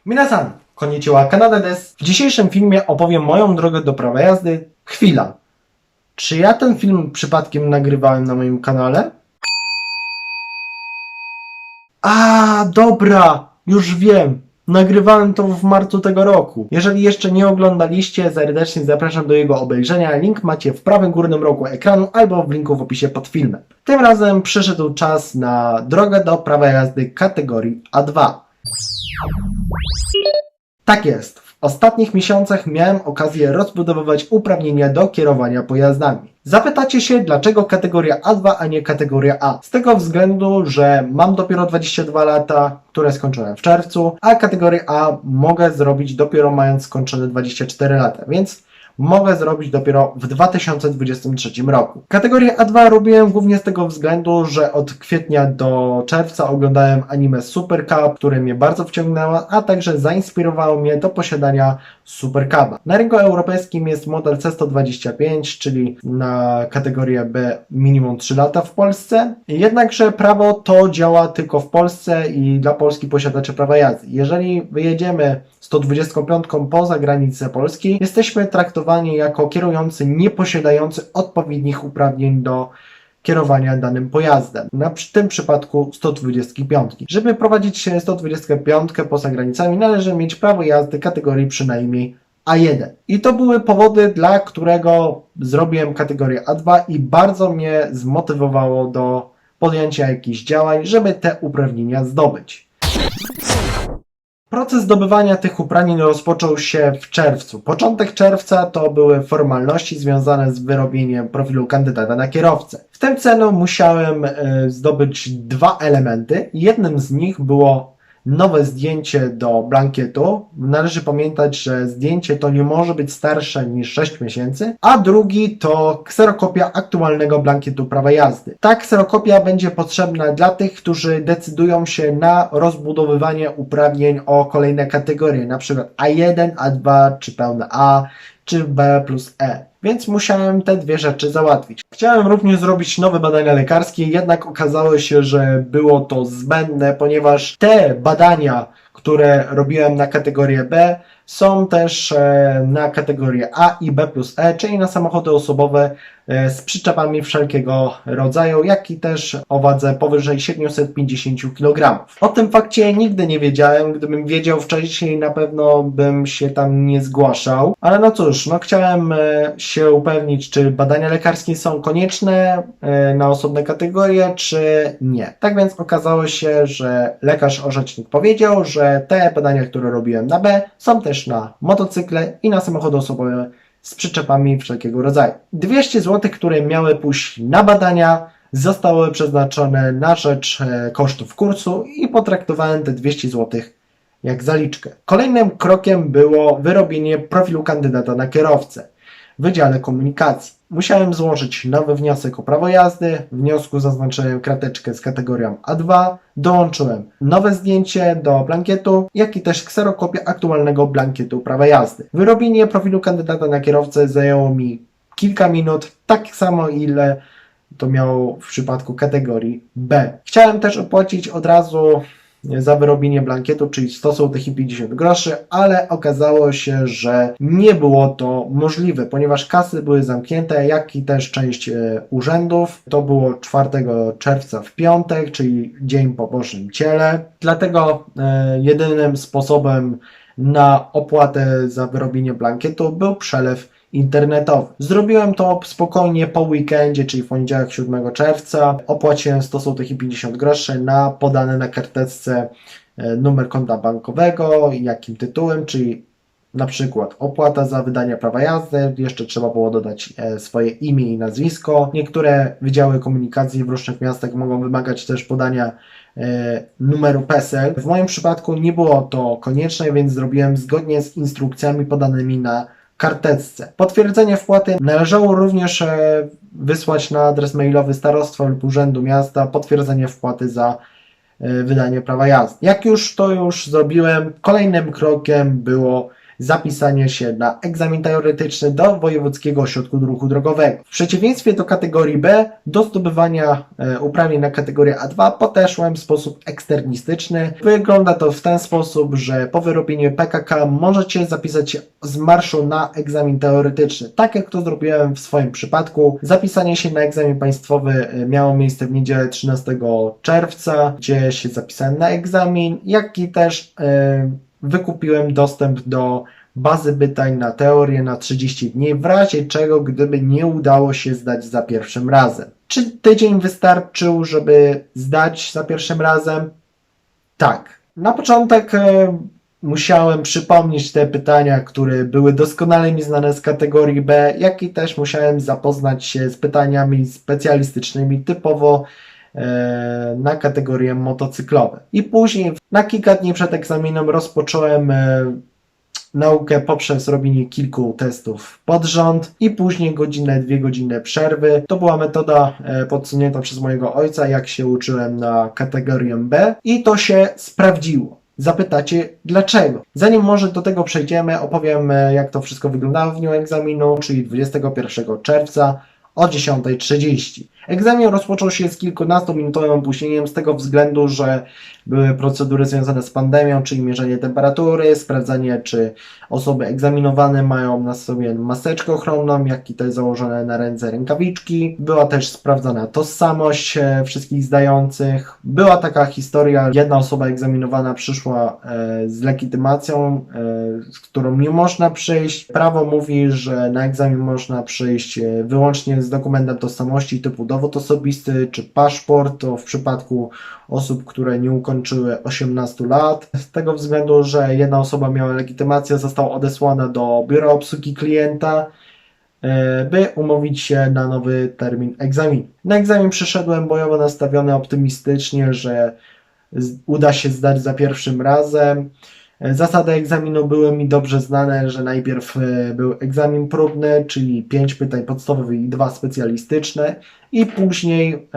Minasan, konnichiwa, Kanada des. W dzisiejszym filmie opowiem moją drogę do prawa jazdy. Chwila. Czy ja ten film przypadkiem nagrywałem na moim kanale? Dobra, już wiem. Nagrywałem to w marcu tego roku. Jeżeli jeszcze nie oglądaliście, serdecznie zapraszam do jego obejrzenia. Link macie w prawym górnym rogu ekranu albo w linku w opisie pod filmem. Tym razem przyszedł czas na drogę do prawa jazdy kategorii A2. Tak jest. W ostatnich miesiącach miałem okazję rozbudowywać uprawnienia do kierowania pojazdami. Zapytacie się, dlaczego kategoria A2, a nie kategoria A? Z tego względu, że mam dopiero 22 lata, które skończyłem w czerwcu, a kategorię A mogę zrobić dopiero mając skończone 24 lata, więc mogę zrobić dopiero w 2023 roku. Kategorię A2 robiłem głównie z tego względu, że od kwietnia do czerwca oglądałem anime Super Cup, które mnie bardzo wciągnęło, a także zainspirowało mnie do posiadania Super Cupa. Na rynku europejskim jest model C125, czyli na kategorię B minimum 3 lata w Polsce. Jednakże prawo to działa tylko w Polsce i dla Polski posiadaczy prawa jazdy. Jeżeli wyjedziemy 125 poza granicę Polski, jesteśmy traktowani jako kierujący nieposiadający odpowiednich uprawnień do kierowania danym pojazdem. W tym przypadku 125. Żeby prowadzić 125 poza granicami, należy mieć prawo jazdy kategorii przynajmniej A1. I to były powody, dla którego zrobiłem kategorię A2 i bardzo mnie zmotywowało do podjęcia jakichś działań, żeby te uprawnienia zdobyć. Proces zdobywania tych uprawnień rozpoczął się w czerwcu. Początek czerwca to były formalności związane z wyrobieniem profilu kandydata na kierowcę. W tym celu musiałem zdobyć dwa elementy. Jednym z nich było nowe zdjęcie do blankietu. Należy pamiętać, że zdjęcie to nie może być starsze niż 6 miesięcy, a drugi to kserokopia aktualnego blankietu prawa jazdy. Ta kserokopia będzie potrzebna dla tych, którzy decydują się na rozbudowywanie uprawnień o kolejne kategorie, np. A1, A2, czy pełne A, czy B plus E. Więc musiałem te dwie rzeczy załatwić. Chciałem również zrobić nowe badania lekarskie, jednak okazało się, że było to zbędne, ponieważ te badania, które robiłem na kategorię B, są też na kategorię A i B plus E, czyli na samochody osobowe z przyczepami wszelkiego rodzaju, jak i też o wadze powyżej 750 kg. O tym fakcie nigdy nie wiedziałem. Gdybym wiedział wcześniej, na pewno bym się tam nie zgłaszał. Ale no cóż, chciałem się upewnić, czy badania lekarskie są konieczne na osobne kategorie, czy nie. Tak więc okazało się, że lekarz orzecznik powiedział, że te badania, które robiłem na B, są też na motocykle i na samochody osobowe z przyczepami wszelkiego rodzaju. 200 zł, które miały pójść na badania, zostały przeznaczone na rzecz kosztów kursu i potraktowałem te 200 zł jak zaliczkę. Kolejnym krokiem było wyrobienie profilu kandydata na kierowcę w Wydziale Komunikacji. Musiałem złożyć nowy wniosek o prawo jazdy, w wniosku zaznaczyłem krateczkę z kategorią A2, dołączyłem nowe zdjęcie do blankietu, jak i też kserokopię aktualnego blankietu prawa jazdy. Wyrobienie profilu kandydata na kierowcę zajęło mi kilka minut, tak samo ile to miało w przypadku kategorii B. Chciałem też opłacić od razu za wyrobienie blankietu, czyli 100 zł i 50 groszy, ale okazało się, że nie było to możliwe, ponieważ kasy były zamknięte, jak i też część urzędów. To było 4 czerwca w piątek, czyli dzień po Bożym Ciele. Dlatego jedynym sposobem na opłatę za wyrobienie blankietu był przelew internetowy. Zrobiłem to spokojnie po weekendzie, czyli w poniedziałek 7 czerwca. Opłaciłem 100 zł i 50 groszy na podane na karteczce numer konta bankowego i jakim tytułem, czyli na przykład opłata za wydanie prawa jazdy, jeszcze trzeba było dodać swoje imię i nazwisko. Niektóre wydziały komunikacji w różnych miastach mogą wymagać też podania numeru PESEL. W moim przypadku nie było to konieczne, więc zrobiłem zgodnie z instrukcjami podanymi na karteczce. Potwierdzenie wpłaty należało również wysłać na adres mailowy starostwa lub urzędu miasta, potwierdzenie wpłaty za wydanie prawa jazdy. Jak już to zrobiłem, kolejnym krokiem było zapisanie się na egzamin teoretyczny do Wojewódzkiego Ośrodku Ruchu Drogowego. W przeciwieństwie do kategorii B, do zdobywania uprawnień na kategorię A2 podeszłem w sposób eksternistyczny. Wygląda to w ten sposób, że po wyrobieniu PKK możecie zapisać się z marszu na egzamin teoretyczny. Tak jak to zrobiłem w swoim przypadku. Zapisanie się na egzamin państwowy miało miejsce w niedzielę 13 czerwca, gdzie się zapisałem na egzamin, jak i też wykupiłem dostęp do bazy pytań na teorię na 30 dni, w razie czego gdyby nie udało się zdać za pierwszym razem. Czy tydzień wystarczył, żeby zdać za pierwszym razem? Tak. Na początek musiałem przypomnieć te pytania, które były doskonale mi znane z kategorii B, jak i też musiałem zapoznać się z pytaniami specjalistycznymi typowo na kategorie motocyklowe. I później na kilka dni przed egzaminem rozpocząłem naukę poprzez robienie kilku testów pod rząd i później godzinę, 2 godziny przerwy. To była metoda podsunięta przez mojego ojca, jak się uczyłem na kategorię B i to się sprawdziło. Zapytacie dlaczego? Zanim może do tego przejdziemy, opowiem jak to wszystko wyglądało w dniu egzaminu, czyli 21 czerwca o 10:30. Egzamin rozpoczął się z kilkunastominutowym opóźnieniem z tego względu, że były procedury związane z pandemią, czyli mierzenie temperatury, sprawdzanie, czy osoby egzaminowane mają na sobie maseczkę ochronną, jak i też założone na ręce rękawiczki. Była też sprawdzana tożsamość wszystkich zdających. Była taka historia, jedna osoba egzaminowana przyszła z legitymacją, z którą nie można przyjść. Prawo mówi, że na egzamin można przyjść wyłącznie z dokumentem tożsamości typu dowód osobisty czy paszport, to w przypadku osób, które nie ukończyły 18 lat. Z tego względu, że jedna osoba miała legitymację, została odesłana do biura obsługi klienta, by umówić się na nowy termin egzaminu. Na egzamin przyszedłem bojowo nastawiony optymistycznie, że uda się zdać za pierwszym razem. Zasady egzaminu były mi dobrze znane, że najpierw był egzamin próbny, czyli 5 pytań podstawowych i 2 specjalistyczne i później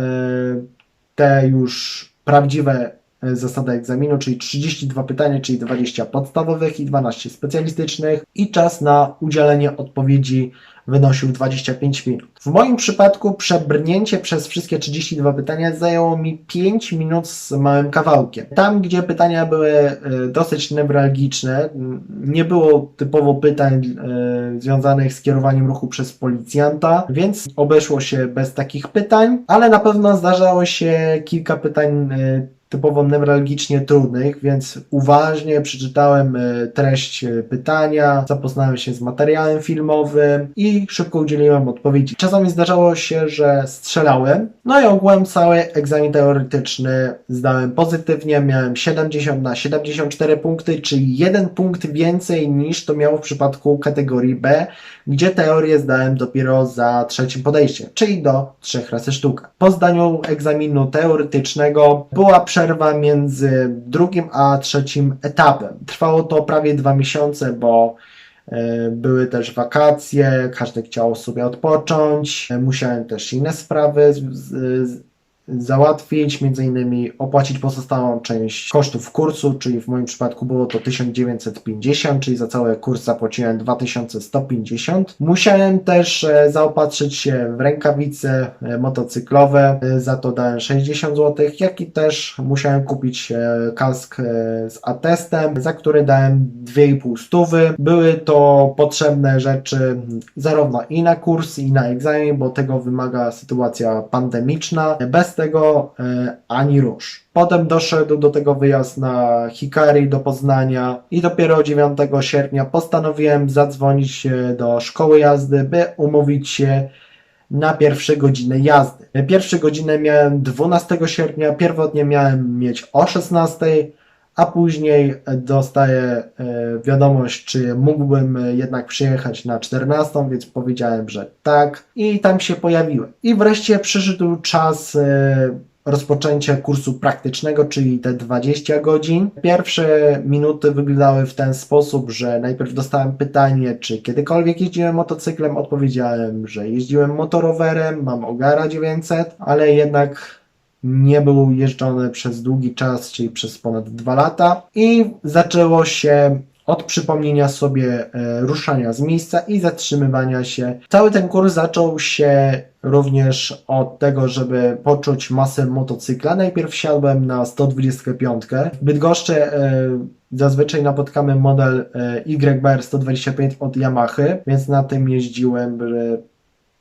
te już prawdziwe zasady egzaminu, czyli 32 pytania, czyli 20 podstawowych i 12 specjalistycznych i czas na udzielenie odpowiedzi wynosił 25 minut. W moim przypadku przebrnięcie przez wszystkie 32 pytania zajęło mi 5 minut z małym kawałkiem. Tam, gdzie pytania były dosyć newralgiczne, nie było typowo pytań związanych z kierowaniem ruchu przez policjanta, więc obeszło się bez takich pytań, ale na pewno zdarzało się kilka pytań typowo newralgicznie trudnych, więc uważnie przeczytałem treść pytania, zapoznałem się z materiałem filmowym i szybko udzieliłem odpowiedzi. Czasami zdarzało się, że strzelałem, no i ogółem cały egzamin teoretyczny zdałem pozytywnie, miałem 70 na 74 punkty, czyli 1 punkt więcej niż to miało w przypadku kategorii B, gdzie teorię zdałem dopiero za trzecim podejściem, czyli do 3 razy sztuka. Po zdaniu egzaminu teoretycznego była przerwa między drugim a trzecim etapem. Trwało to prawie 2 miesiące, bo były też wakacje, każdy chciał sobie odpocząć, musiałem też inne sprawy załatwić, między innymi opłacić pozostałą część kosztów kursu, czyli w moim przypadku było to 1950, czyli za cały kurs zapłaciłem 2150. Musiałem też zaopatrzyć się w rękawice motocyklowe, za to dałem 60 zł, jak i też musiałem kupić kask z atestem, za który dałem 2,5 stówy. Były to potrzebne rzeczy zarówno i na kurs, i na egzamin, bo tego wymaga sytuacja pandemiczna. Bez tego ani rusz. Potem doszedł do tego wyjazd na Hikari do Poznania i dopiero 9 sierpnia postanowiłem zadzwonić do szkoły jazdy, by umówić się na pierwsze godziny jazdy. Pierwsze godziny miałem 12 sierpnia, pierwotnie miałem mieć o 16, a później dostaję wiadomość, czy mógłbym jednak przyjechać na 14, więc powiedziałem, że tak i tam się pojawiłem. I wreszcie przyszedł czas rozpoczęcia kursu praktycznego, czyli te 20 godzin. Pierwsze minuty wyglądały w ten sposób, że najpierw dostałem pytanie, czy kiedykolwiek jeździłem motocyklem. Odpowiedziałem, że jeździłem motorowerem, mam Ogara 900, ale jednak nie był jeżdżony przez długi czas, czyli przez ponad 2 lata i zaczęło się od przypomnienia sobie ruszania z miejsca i zatrzymywania się. Cały ten kurs zaczął się również od tego, żeby poczuć masę motocykla. Najpierw wsiadłem na 125. W Bydgoszczy zazwyczaj napotkamy model YBR 125 od Yamahy, więc na tym jeździłem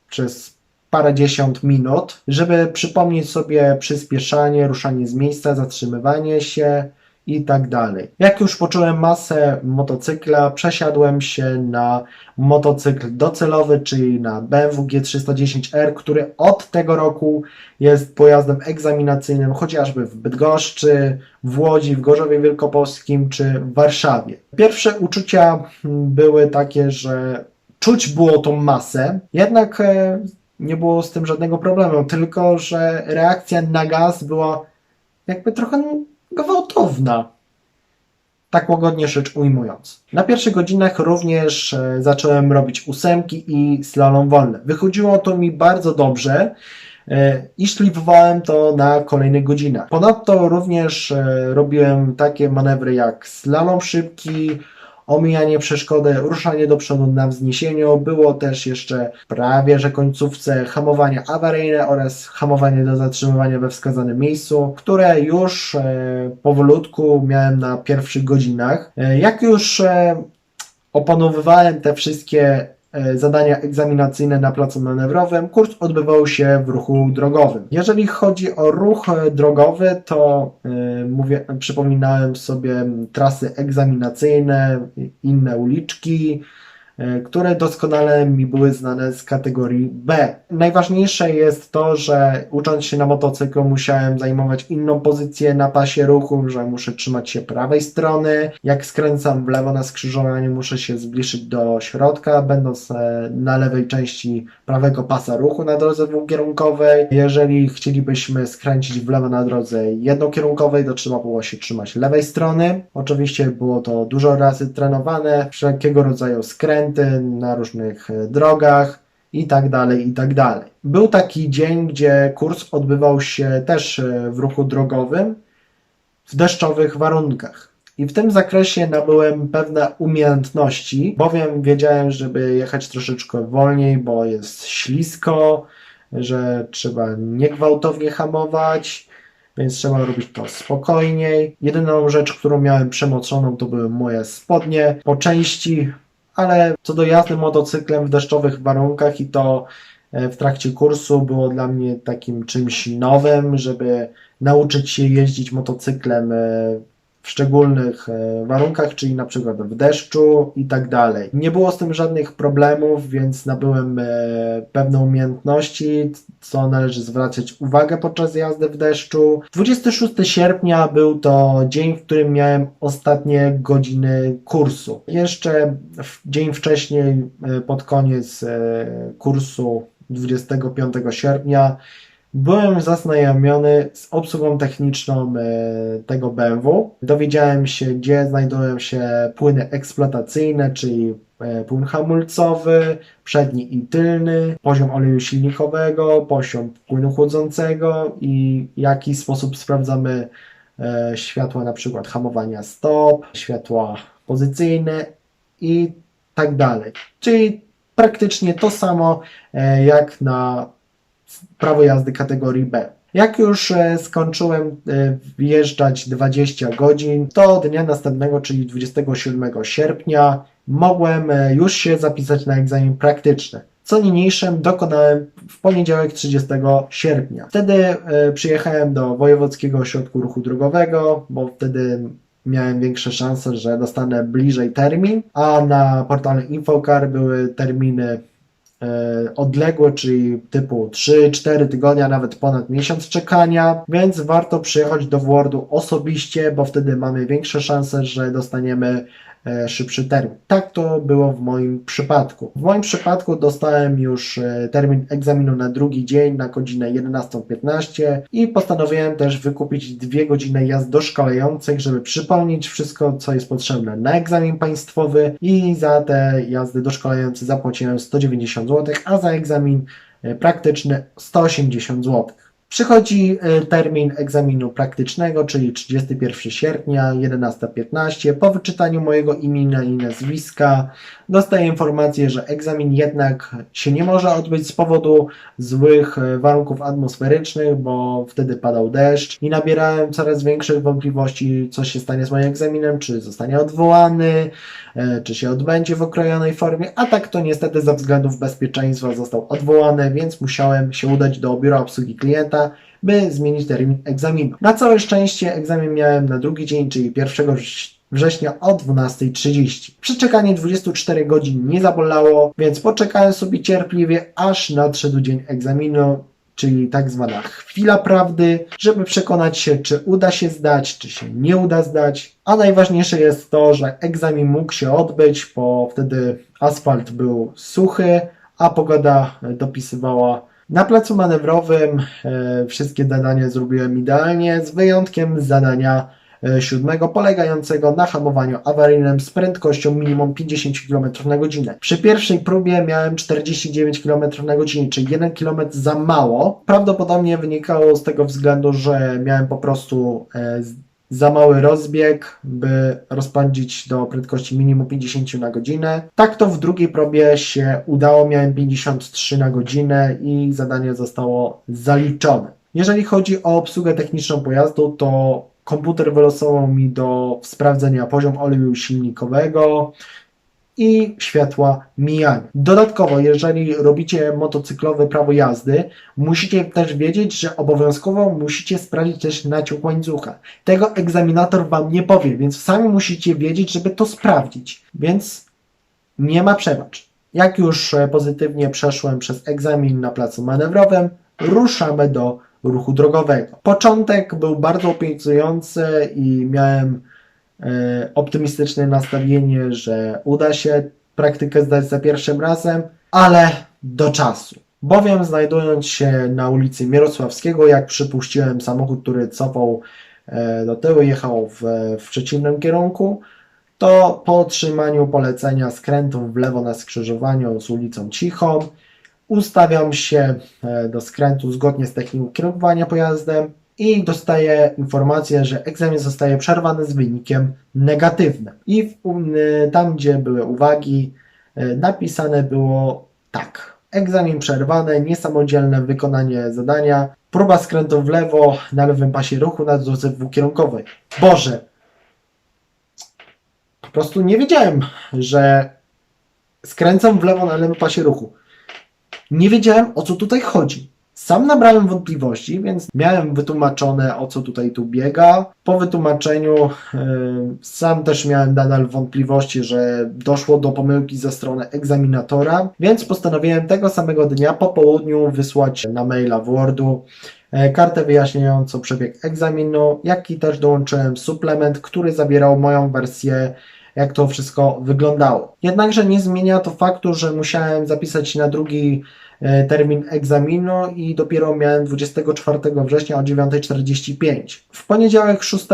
przez parędziesiąt minut, żeby przypomnieć sobie przyspieszanie, ruszanie z miejsca, zatrzymywanie się i tak dalej. Jak już poczułem masę motocykla, przesiadłem się na motocykl docelowy, czyli na BMW G310R, który od tego roku jest pojazdem egzaminacyjnym chociażby w Bydgoszczy, w Łodzi, w Gorzowie Wielkopolskim czy w Warszawie. Pierwsze uczucia były takie, że czuć było tą masę, jednak nie było z tym żadnego problemu, tylko że reakcja na gaz była jakby trochę gwałtowna, tak łagodnie rzecz ujmując. Na pierwszych godzinach również zacząłem robić ósemki i slalom wolny. Wychodziło to mi bardzo dobrze i szlifowałem to na kolejnych godzinach. Ponadto również robiłem takie manewry jak slalom szybki, omijanie przeszkody, ruszanie do przodu na wzniesieniu. Było też jeszcze prawie że końcówce hamowanie awaryjne oraz hamowanie do zatrzymywania we wskazanym miejscu, które już powolutku miałem na pierwszych godzinach. Jak już opanowywałem te wszystkie zadania egzaminacyjne na placu manewrowym, kurs odbywał się w ruchu drogowym. Jeżeli chodzi o ruch drogowy, to przypominałem sobie trasy egzaminacyjne, inne uliczki, które doskonale mi były znane z kategorii B. Najważniejsze jest to, że ucząc się na motocyklu musiałem zajmować inną pozycję na pasie ruchu, że muszę trzymać się prawej strony. Jak skręcam w lewo na skrzyżowaniu, muszę się zbliżyć do środka, będąc na lewej części prawego pasa ruchu na drodze dwukierunkowej. Jeżeli chcielibyśmy skręcić w lewo na drodze jednokierunkowej, to trzeba było się trzymać lewej strony. Oczywiście było to dużo razy trenowane, wszelkiego rodzaju skręty na różnych drogach i tak dalej, i tak dalej. Był taki dzień, gdzie kurs odbywał się też w ruchu drogowym w deszczowych warunkach. I w tym zakresie nabyłem pewne umiejętności, bowiem wiedziałem, żeby jechać troszeczkę wolniej, bo jest ślisko, że trzeba niegwałtownie hamować, więc trzeba robić to spokojniej. Jedyną rzecz, którą miałem przemoconą, to były moje spodnie po części, ale co do jazdy motocyklem w deszczowych warunkach i to w trakcie kursu było dla mnie takim czymś nowym, żeby nauczyć się jeździć motocyklem w szczególnych warunkach, czyli na przykład w deszczu i tak dalej. Nie było z tym żadnych problemów, więc nabyłem pewne umiejętności, co należy zwracać uwagę podczas jazdy w deszczu. 26 sierpnia był to dzień, w którym miałem ostatnie godziny kursu. Jeszcze dzień wcześniej, pod koniec kursu 25 sierpnia, byłem zaznajomiony z obsługą techniczną tego BMW. Dowiedziałem się, gdzie znajdują się płyny eksploatacyjne, czyli płyn hamulcowy, przedni i tylny, poziom oleju silnikowego, poziom płynu chłodzącego i w jaki sposób sprawdzamy światła na przykład hamowania stop, światła pozycyjne i tak dalej. Czyli praktycznie to samo jak na prawo jazdy kategorii B. Jak już skończyłem wjeżdżać 20 godzin, to dnia następnego, czyli 27 sierpnia, mogłem już się zapisać na egzamin praktyczny. Co niniejszym dokonałem w poniedziałek 30 sierpnia. Wtedy przyjechałem do Wojewódzkiego Ośrodku Ruchu Drogowego, bo wtedy miałem większe szanse, że dostanę bliżej termin, a na portalu Infocar były terminy odległe, czyli typu 3-4 tygodnie, a nawet ponad miesiąc czekania, więc warto przyjechać do WORD-u osobiście, bo wtedy mamy większe szanse, że dostaniemy szybszy termin. Tak to było w moim przypadku. W moim przypadku dostałem już termin egzaminu na drugi dzień na godzinę 11:15 i postanowiłem też wykupić 2 godziny jazd doszkalających, żeby przypomnieć wszystko, co jest potrzebne na egzamin państwowy i za te jazdy doszkalające zapłaciłem 190 zł, a za egzamin praktyczny 180 zł. Przychodzi termin egzaminu praktycznego, czyli 31 sierpnia, 11:15. Po wyczytaniu mojego imienia i nazwiska dostaję informację, że egzamin jednak się nie może odbyć z powodu złych warunków atmosferycznych, bo wtedy padał deszcz i nabierałem coraz większych wątpliwości, co się stanie z moim egzaminem, czy zostanie odwołany, czy się odbędzie w okrojonej formie, a tak to niestety ze względów bezpieczeństwa został odwołany, więc musiałem się udać do biura obsługi klienta, by zmienić termin egzaminu. Na całe szczęście egzamin miałem na drugi dzień, czyli 1 września o 12:30. Przeczekanie 24 godzin nie zabolało, więc poczekałem sobie cierpliwie, aż nadszedł dzień egzaminu, czyli tak zwana chwila prawdy, żeby przekonać się, czy uda się zdać, czy się nie uda zdać. A najważniejsze jest to, że egzamin mógł się odbyć, bo wtedy asfalt był suchy, a pogoda dopisywała. Na placu manewrowym wszystkie zadania zrobiłem idealnie, z wyjątkiem zadania 7 polegającego na hamowaniu awaryjnym z prędkością minimum 50 km na godzinę. Przy pierwszej próbie miałem 49 km na godzinę, czyli 1 km za mało. Prawdopodobnie wynikało z tego względu, że miałem po prostu za mały rozbieg, by rozpędzić do prędkości minimum 50 na godzinę. Tak to w drugiej próbie się udało, miałem 53 na godzinę i zadanie zostało zaliczone. Jeżeli chodzi o obsługę techniczną pojazdu, to komputer wylosował mi do sprawdzenia poziom oleju silnikowego i światła mijania. Dodatkowo, jeżeli robicie motocyklowe prawo jazdy, musicie też wiedzieć, że obowiązkowo musicie sprawdzić też naciąg łańcucha. Tego egzaminator Wam nie powie, więc sami musicie wiedzieć, żeby to sprawdzić. Więc nie ma przebacz. Jak już pozytywnie przeszłem przez egzamin na placu manewrowym, ruszamy do ruchu drogowego. Początek był bardzo obiecujący i miałem optymistyczne nastawienie, że uda się praktykę zdać za pierwszym razem, ale do czasu. Bowiem znajdując się na ulicy Mierosławskiego, jak przypuściłem, samochód, który cofał do tyłu, jechał w przeciwnym kierunku, to po otrzymaniu polecenia skrętu w lewo na skrzyżowaniu z ulicą Cichą ustawiam się do skrętu zgodnie z techniką kierowania pojazdem i dostaję informację, że egzamin zostaje przerwany z wynikiem negatywnym. I tam, gdzie były uwagi, napisane było tak. Egzamin przerwany, niesamodzielne wykonanie zadania, próba skrętu w lewo na lewym pasie ruchu na drodze dwukierunkowej. Boże! Po prostu nie wiedziałem, że skręcam w lewo na lewym pasie ruchu. Nie wiedziałem, o co tutaj chodzi. Sam nabrałem wątpliwości, więc miałem wytłumaczone, o co tutaj tu biega. Po wytłumaczeniu sam też miałem nadal wątpliwości, że doszło do pomyłki ze strony egzaminatora, więc postanowiłem tego samego dnia po południu wysłać na maila w Wordu kartę wyjaśniającą przebieg egzaminu, jak i też dołączyłem suplement, który zawierał moją wersję, jak to wszystko wyglądało. Jednakże nie zmienia to faktu, że musiałem zapisać się na drugi termin egzaminu i dopiero miałem 24 września o 9:45. W poniedziałek 6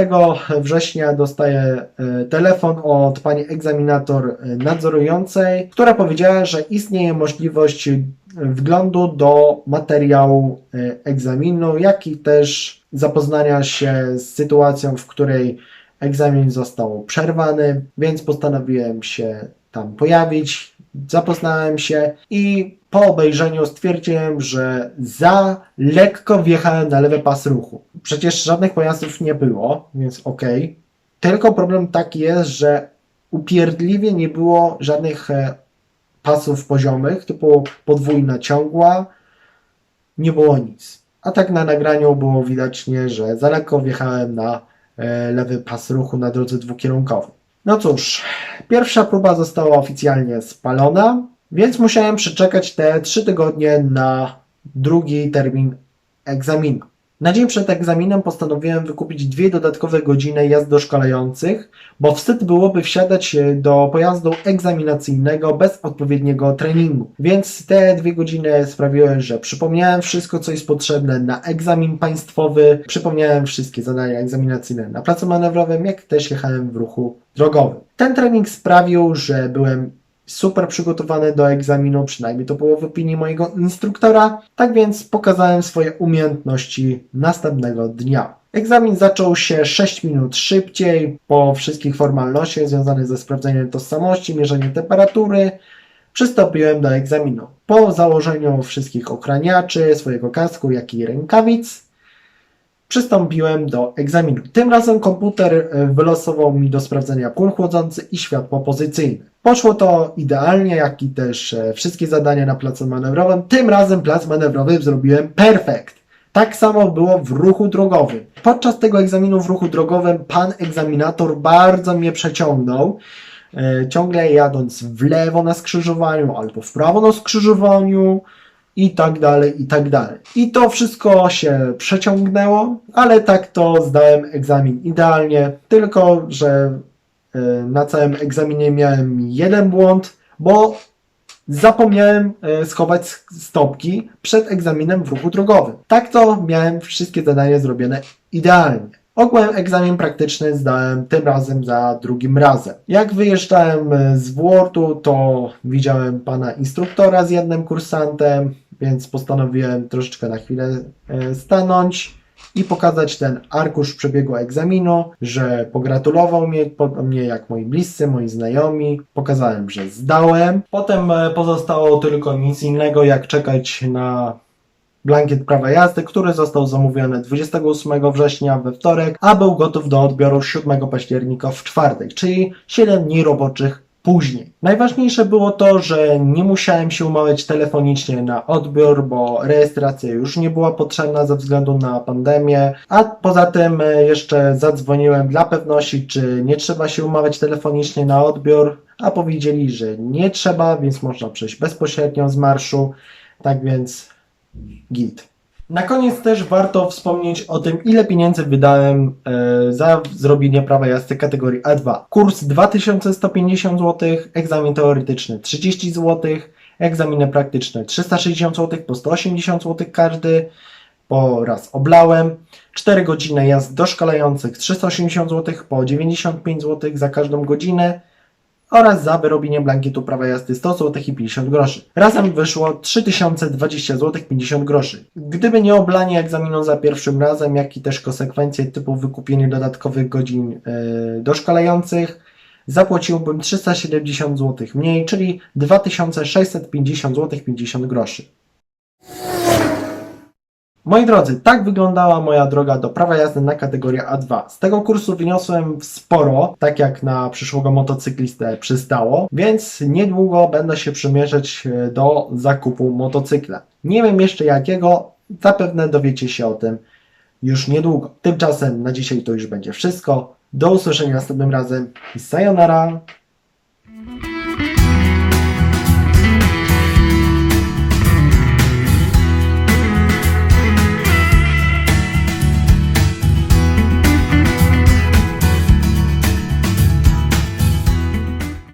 września dostaję telefon od pani egzaminator nadzorującej, która powiedziała, że istnieje możliwość wglądu do materiału egzaminu, jak i też zapoznania się z sytuacją, w której egzamin został przerwany, więc postanowiłem się tam pojawić. Zapoznałem się i po obejrzeniu stwierdziłem, że za lekko wjechałem na lewy pas ruchu. Przecież żadnych pojazdów nie było, więc okej. Tylko problem taki jest, że upierdliwie nie było żadnych pasów poziomych, typu podwójna ciągła, nie było nic. A tak na nagraniu było widocznie, że za lekko wjechałem na lewy pas ruchu na drodze dwukierunkowej. No cóż, pierwsza próba została oficjalnie spalona, więc musiałem przeczekać te 3 tygodnie na drugi termin egzaminu. Na dzień przed egzaminem postanowiłem wykupić 2 dodatkowe godziny jazd doszkalających, bo wstyd byłoby wsiadać do pojazdu egzaminacyjnego bez odpowiedniego treningu. Więc te 2 godziny sprawiły, że przypomniałem wszystko, co jest potrzebne na egzamin państwowy, przypomniałem wszystkie zadania egzaminacyjne na placu manewrowym, jak też jechałem w ruchu drogowym. Ten trening sprawił, że byłem super przygotowany do egzaminu, przynajmniej to było w opinii mojego instruktora, tak więc pokazałem swoje umiejętności następnego dnia. Egzamin zaczął się 6 minut szybciej, po wszystkich formalnościach związanych ze sprawdzeniem tożsamości, mierzeniem temperatury. Przystąpiłem do egzaminu. Po założeniu wszystkich ochraniaczy, swojego kasku, jak i rękawic, przystąpiłem do egzaminu. Tym razem komputer wylosował mi do sprawdzenia płyn chłodzący i światło pozycyjne. Poszło to idealnie, jak i też wszystkie zadania na placu manewrowym. Tym razem plac manewrowy zrobiłem perfekt. Tak samo było w ruchu drogowym. Podczas tego egzaminu w ruchu drogowym pan egzaminator bardzo mnie przeciągnął. Ciągle jadąc w lewo na skrzyżowaniu albo w prawo na skrzyżowaniu i tak dalej, i tak dalej. I to wszystko się przeciągnęło, ale tak to zdałem egzamin idealnie, tylko że na całym egzaminie miałem jeden błąd, bo zapomniałem schować stopki przed egzaminem w ruchu drogowym. Tak to miałem wszystkie zadania zrobione idealnie. Ogółem egzamin praktyczny zdałem tym razem za drugim razem. Jak wyjeżdżałem z WORD-u, to widziałem pana instruktora z jednym kursantem, więc postanowiłem troszeczkę na chwilę stanąć i pokazać ten arkusz przebiegu egzaminu, że pogratulował mnie jak moi bliscy, moi znajomi. Pokazałem, że zdałem. Potem pozostało tylko nic innego jak czekać na blankiet prawa jazdy, który został zamówiony 28 września we wtorek, a był gotów do odbioru 7 października w czwartek, czyli 7 dni roboczych później. Najważniejsze było to, że nie musiałem się umawiać telefonicznie na odbiór, bo rejestracja już nie była potrzebna ze względu na pandemię, a poza tym jeszcze zadzwoniłem dla pewności, czy nie trzeba się umawiać telefonicznie na odbiór, a powiedzieli, że nie trzeba, więc można przejść bezpośrednio z marszu, tak więc git. Na koniec też warto wspomnieć o tym, ile pieniędzy wydałem za zrobienie prawa jazdy kategorii A2. Kurs 2150 zł, egzamin teoretyczny 30 zł, egzaminy praktyczne 360 zł, po 180 zł każdy, po raz oblałem. 4 godziny jazd doszkalających 380 zł, po 95 zł za każdą godzinę. Oraz za wyrobienie blankietu prawa jazdy 100 zł i 50 groszy. Razem wyszło 3020 zł 50 groszy. Gdyby nie oblanie egzaminu za pierwszym razem, jak i też konsekwencje typu wykupienie dodatkowych godzin doszkalających, zapłaciłbym 370 zł mniej, czyli 2650 zł 50 groszy. Moi drodzy, tak wyglądała moja droga do prawa jazdy na kategorię A2. Z tego kursu wyniosłem sporo, tak jak na przyszłego motocyklistę przystało, więc niedługo będę się przymierzać do zakupu motocykla. Nie wiem jeszcze jakiego, zapewne dowiecie się o tym już niedługo. Tymczasem na dzisiaj to już będzie wszystko. Do usłyszenia następnym razem i sayonara!